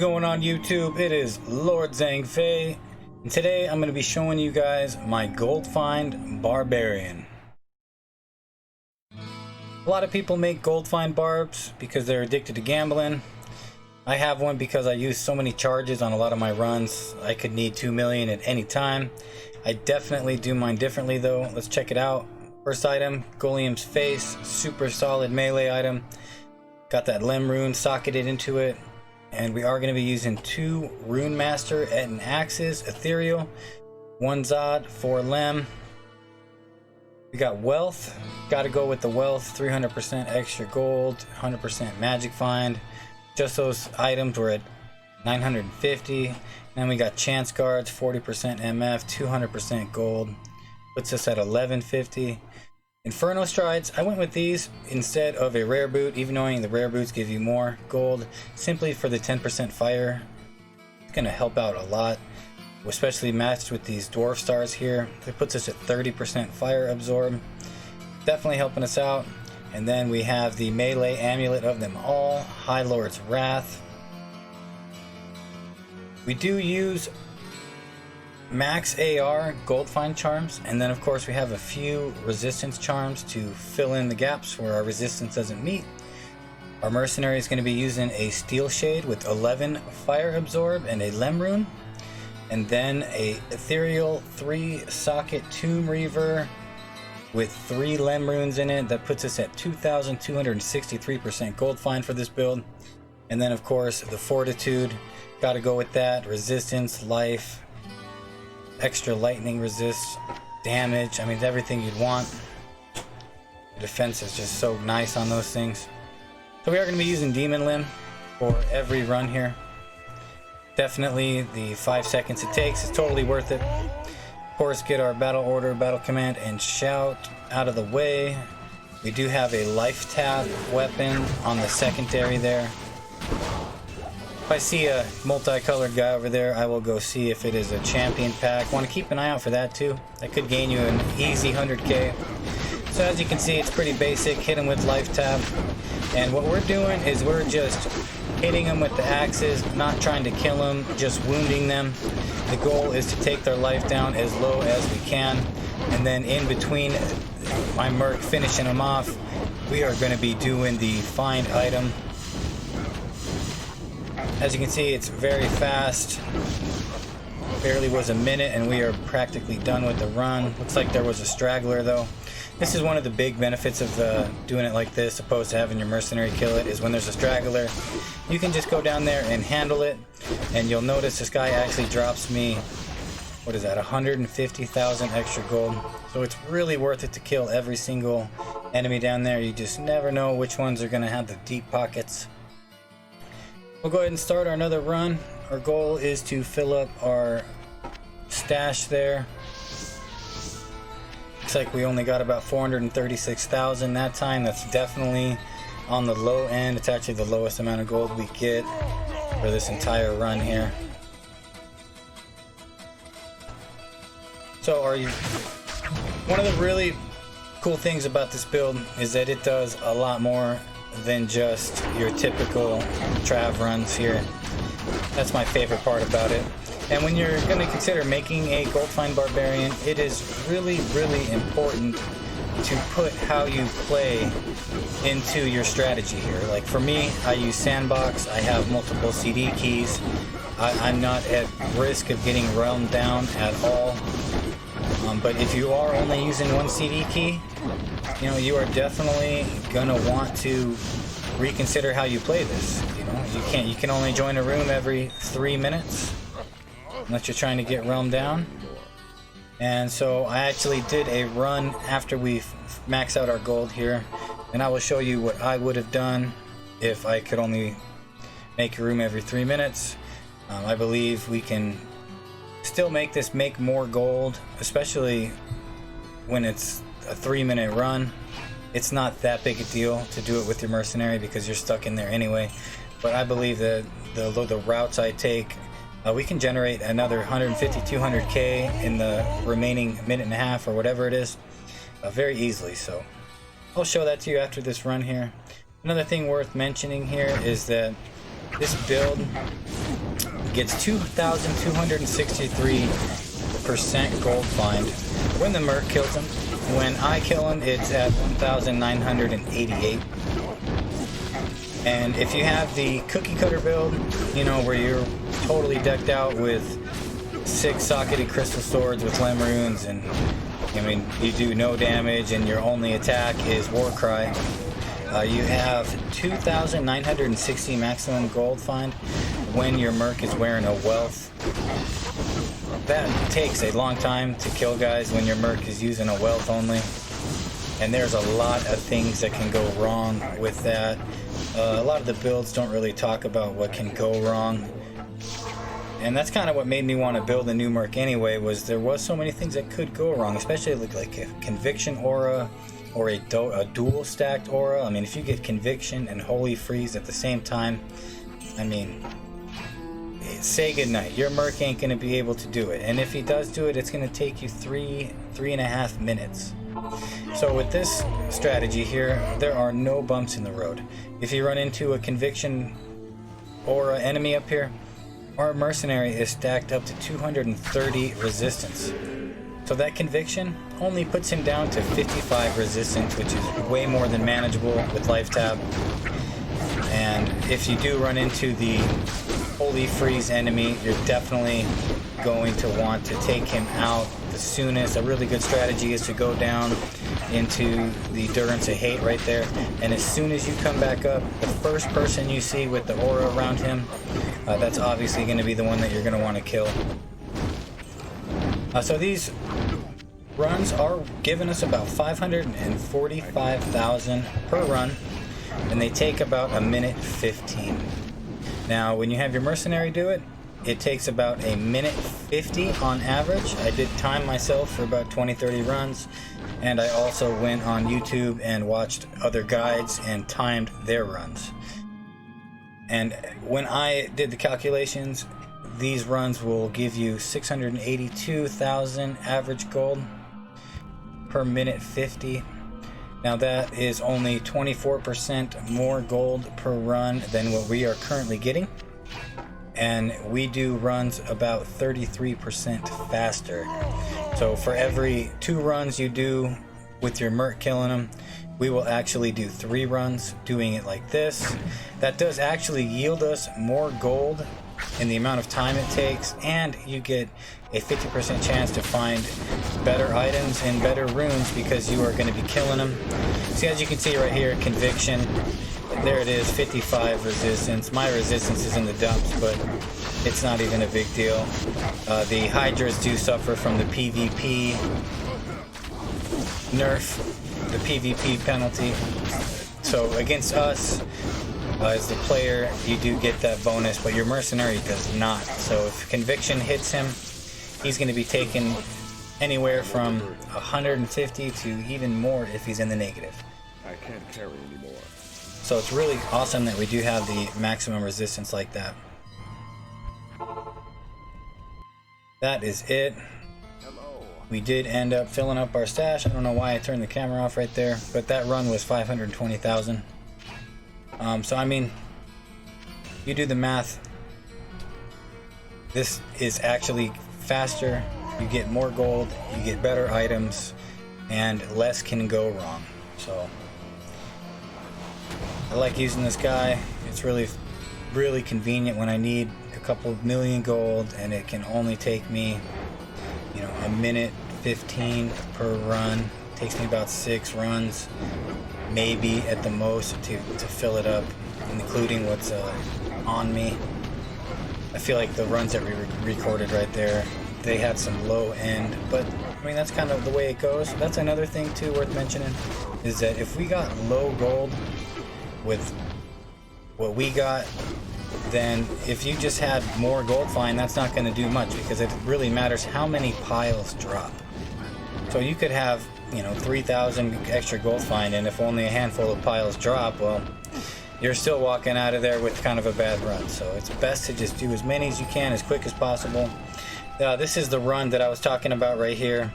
going on YouTube? It is LordZhangFei, and today I'm going to be showing you guys my gold find barbarian. A lot of people make gold find barbs because they're addicted to gambling. I have one because I use so many charges on a lot of my runs. I could need 2 million at any time. I definitely do mine differently though. Let's check it out. First item, Goleum's Face, super solid melee item. Got that Lem rune socketed into it. And we are going to be using 2 Rune Master and Axes, Ethereal, 1 Zod, 4 Lem. We got Wealth, got to go with the Wealth, 300% extra gold, 100% magic find. Just those items were at 950. Then we got Chance Guards, 40% MF, 200% gold, puts us at 1150. Inferno Strides, I went with these instead of a rare boot, even knowing the rare boots give you more gold, simply for the 10% fire. It's going to help out a lot, especially matched with these dwarf stars here. It puts us at 30% fire absorb, definitely helping us out. And then we have the melee amulet of them all, High Lord's Wrath. We do use max AR gold find charms, and then of course we have a few resistance charms to fill in the gaps where our resistance doesn't meet. Our mercenary is going to be using a Steel Shade with 11 fire absorb and a Lem rune, and then a ethereal 3 socket Tomb Reaver with 3 Lem runes in it. That puts us at 2,263% gold find for this build. And then of course the Fortitude, got to go with that. Resistance, life, extra lightning resist, damage, I mean everything you'd want. The defense is just so nice on those things. So we are going to be using Demon Limb for every run here. Definitely the 5 seconds it takes is totally worth it. Of course, get our battle order, battle command, and shout out of the way. We do have a life tab weapon on the secondary there. If I see a multicolored guy over there, I will go see if it is a champion pack. Want to keep an eye out for that too. That could gain you an easy 100k. So as you can see, it's pretty basic. Hit him with life tab. And what we're doing is we're just hitting them with the axes, not trying to kill them, just wounding them. The goal is to take their life down as low as we can. And then in between my merc finishing them off, we are going to be doing the find item. As you can see, it's very fast. Barely was a minute and we are practically done with the run. Looks like there was a straggler though. This is one of the big benefits of doing it like this, opposed to having your mercenary kill it, is when there's a straggler, you can just go down there and handle it. And you'll notice this guy actually drops me, what is that, 150,000 extra gold. So it's really worth it to kill every single enemy down there. You just never know which ones are going to have the deep pockets. We'll go ahead and start our another run. Our goal is to fill up our stash there. Looks like we only got about 436,000 that time. That's definitely on the low end. It's actually the lowest amount of gold we get for this entire run here. So one of the really cool things about this build is that it does a lot more than just your typical Trav runs here. That's my favorite part about it. And when you're going to consider making a gold find barbarian, it is really, really important to put how you play into your strategy here. Like for me, I use sandbox. I have multiple CD keys. I'm not at risk of getting realmed down at all. But if you are only using 1 CD key, you know, you are definitely gonna want to reconsider how you play this. You know, you can only join a room every 3 minutes unless you're trying to get realmed down. And so I actually did a run after we max out our gold here, and I will show you what I would have done if I could only make a room every 3 minutes. I believe we can still make more gold, especially when it's a 3-minute run. It's not that big a deal to do it with your mercenary because you're stuck in there anyway. But I believe that the routes I take, we can generate another 150-200k in the remaining minute and a half or whatever it is, very easily. So I'll show that to you after this run here. Another thing worth mentioning here is that this build gets 2,263% gold find when the merc kills him. When I kill him, it's at 1,988. And if you have the cookie cutter build, you know, where you're totally decked out with 6 sockety crystal swords with Lemrunes, and I mean, you do no damage and your only attack is Warcry. You have 2,960 maximum gold find when your merc is wearing a wealth. That takes a long time to kill guys when your merc is using a wealth only. And there's a lot of things that can go wrong with that. A lot of the builds don't really talk about what can go wrong. And that's kind of what made me want to build a new merc anyway, was there was so many things that could go wrong, especially like a conviction aura or a dual stacked aura. I mean, if you get conviction and holy freeze at the same time, I mean, say goodnight. Your merc ain't going to be able to do it. And if he does do it, it's going to take you 3.5 minutes. So with this strategy here, there are no bumps in the road. If you run into a conviction aura enemy up here, our mercenary is stacked up to 230 resistance. So that conviction only puts him down to 55 resistance, which is way more than manageable with life tab. And if you do run into the holy freeze enemy, you're definitely going to want to take him out the soonest. A really good strategy is to go down into the Durance of Hate right there, and as soon as you come back up, the first person you see with the aura around him, that's obviously going to be the one that you're going to want to kill. So these runs are giving us about 545,000 per run, and they take about a minute 15. Now when you have your mercenary do it, it takes about a minute 50 on average. I did time myself for about 20-30 runs, and I also went on YouTube and watched other guides and timed their runs. And when I did the calculations, these runs will give you 682,000 average gold per minute 50. Now that is only 24% more gold per run than what we are currently getting. And we do runs about 33% faster. So for every 2 runs you do with your merc killing them, we will actually do 3 runs doing it like this. That does actually yield us more gold in the amount of time it takes, and you get a 50% chance to find better items and better runes because you are going to be killing them. See, as you can see right here, conviction. There it is, 55 resistance. My resistance is in the dumps, but it's not even a big deal. The Hydras do suffer from the PvP nerf, the PvP penalty. So against us, as the player, you do get that bonus, but your mercenary does not. So if conviction hits him, he's going to be taken anywhere from 150 to even more if he's in the negative. I can't carry anymore. So it's really awesome that we do have the maximum resistance like that. That is it. Hello. We did end up filling up our stash. I don't know why I turned the camera off right there, but that run was 520,000. So I mean, you do the math. This is actually faster. You get more gold, you get better items, and less can go wrong. So I like using this guy. It's really convenient when I need a couple of million gold, and it can only take me, you know, a minute 15 per run. It takes me about 6 runs, maybe at the most, to fill it up, including what's on me. I feel like the runs that we recorded right there, they had some low end, but I mean, that's kind of the way it goes. That's another thing too worth mentioning, is that if we got low gold with what we got, then if you just had more gold find, that's not going to do much, because it really matters how many piles drop. So you could have, you know, 3,000 extra gold find, and if only a handful of piles drop, well, you're still walking out of there with kind of a bad run. So it's best to just do as many as you can as quick as possible. This is the run that I was talking about right here,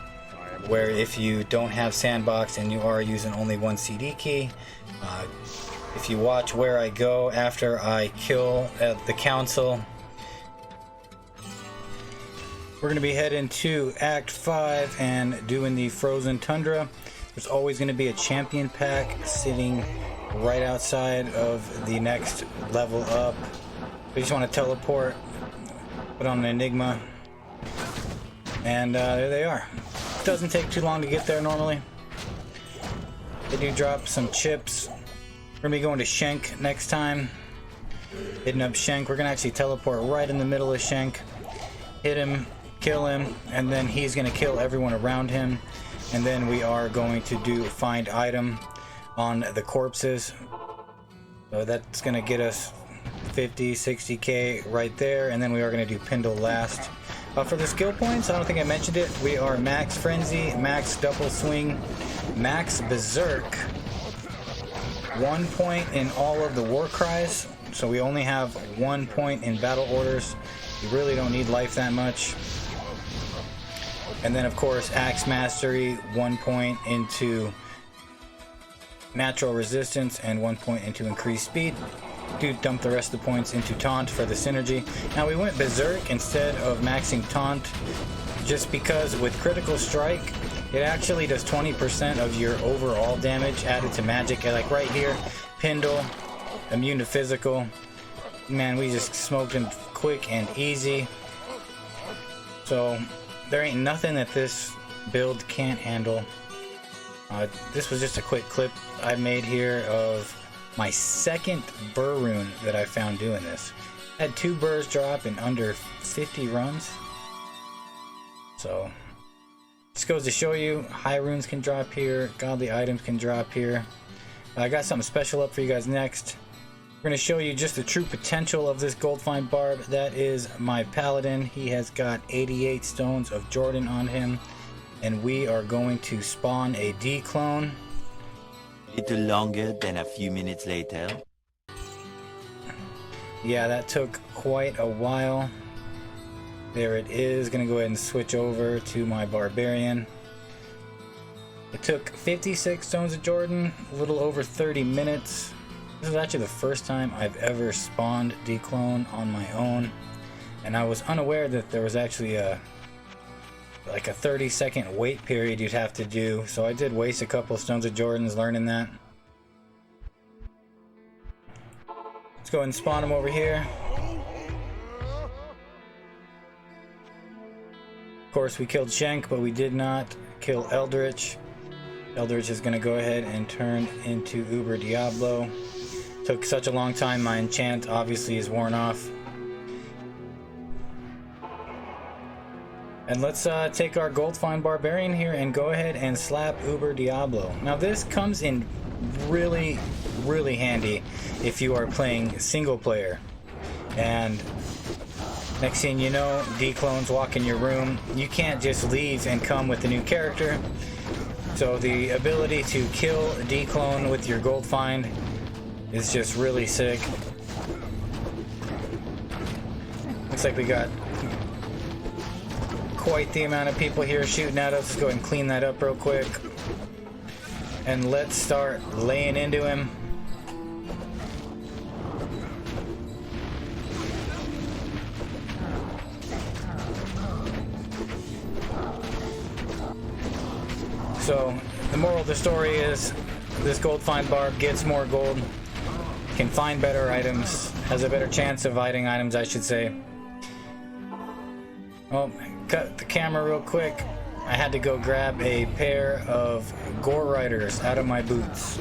where if you don't have sandbox and you are using only 1 CD key, if you watch where I go after I kill the council, We're going to be heading to Act 5 and doing the Frozen Tundra. There's always going to be a champion pack sitting right outside of the next level up. We just want to teleport, put on an Enigma, and there they are. It doesn't take too long to get there normally. They do drop some chips. We're going to be going to Shank next time. Hitting up Shank. We're going to actually teleport right in the middle of Shank. Hit him, kill him, and then he's going to kill everyone around him. And then we are going to do find item on the corpses. So that's going to get us 50, 60k right there. And then we are going to do Pindle last. For the skill points, I don't think I mentioned it. We are Max Frenzy, Max Double Swing, Max Berserk, 1 point in all of the war cries. So we only have 1 point in battle orders. You really don't need life that much. And then of course Axe Mastery, 1 point into natural resistance and 1 point into increased speed. Do dump the rest of the points into Taunt for the synergy. Now we went Berserk instead of maxing Taunt just because with Critical Strike it actually does 20% of your overall damage added to magic. Like right here, Pindle, immune to physical. Man, we just smoked him quick and easy. So there ain't nothing that this build can't handle. This was just a quick clip I made here of my second burr rune that I found doing this. Had 2 burrs drop in under 50 runs. So this goes to show you high runes can drop here, godly items can drop here. I got something special up for you guys next. We're going to show you just the true potential of this Goldfind Barb. That is my paladin. He has got 88 stones of Jordan on him, and we are going to spawn a DClone. A little longer than a few minutes later. Yeah, that took quite a while. There it is. Gonna go ahead and switch over to my barbarian. It took 56 stones of Jordan, a little over 30 minutes. This is actually the first time I've ever spawned DClone on my own, and I was unaware that there was actually like a 30-second wait period you'd have to do, so I did waste a couple of stones of Jordans learning that. Let's go ahead and spawn him over here. Of course we killed Shank, but we did not kill Eldritch. Eldritch is going to go ahead and turn into Uber Diablo. Took such a long time, my enchant obviously is worn off. And let's take our Goldfind Barbarian here and go ahead and slap Uber Diablo. Now this comes in really, really handy if you are playing single player. And next thing you know, DClones walk in your room. You can't just leave and come with a new character. So the ability to kill DClone with your Goldfind is just really sick. Looks like we got quite the amount of people here shooting at us. Let's go ahead and clean that up real quick. And let's start laying into him. So the moral of the story is this Goldfind Barb gets more gold, can find better items, has a better chance of finding items, I should say. Oh, cut the camera real quick. I had to go grab a pair of Gore Riders out of my boots.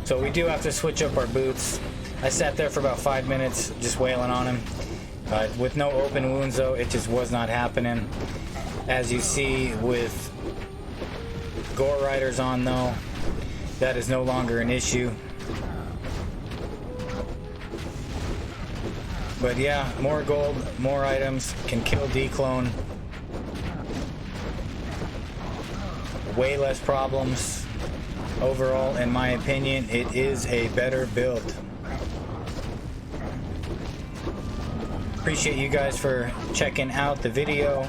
So we do have to switch up our boots. I sat there for about 5 minutes just wailing on him. With no open wounds though, it just was not happening. As you see with Gore Riders on though, that is no longer an issue. But yeah, more gold, more items, can kill DClone. Way less problems. Overall, in my opinion, it is a better build. Appreciate you guys for checking out the video.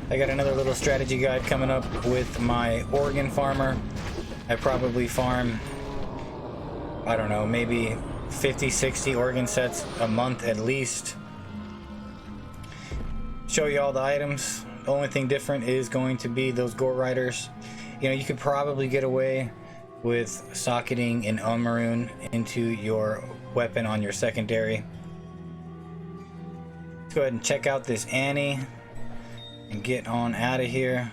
I got another little strategy guide coming up with my organ farmer. I probably farm, I don't know, maybe 50, 60 organ sets a month at least. show you all the items. The only thing different is going to be those gore riders. You know, you could probably get away with socketing an unmaroon into your weapon on your secondary. Let's go ahead and check out this Annie and get on out of here.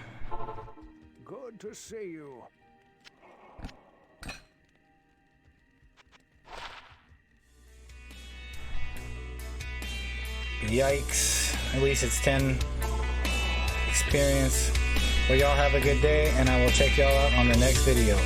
Good to see you. Yikes. At least it's 10 experience. Well, y'all have a good day, and I will check y'all out on the next video.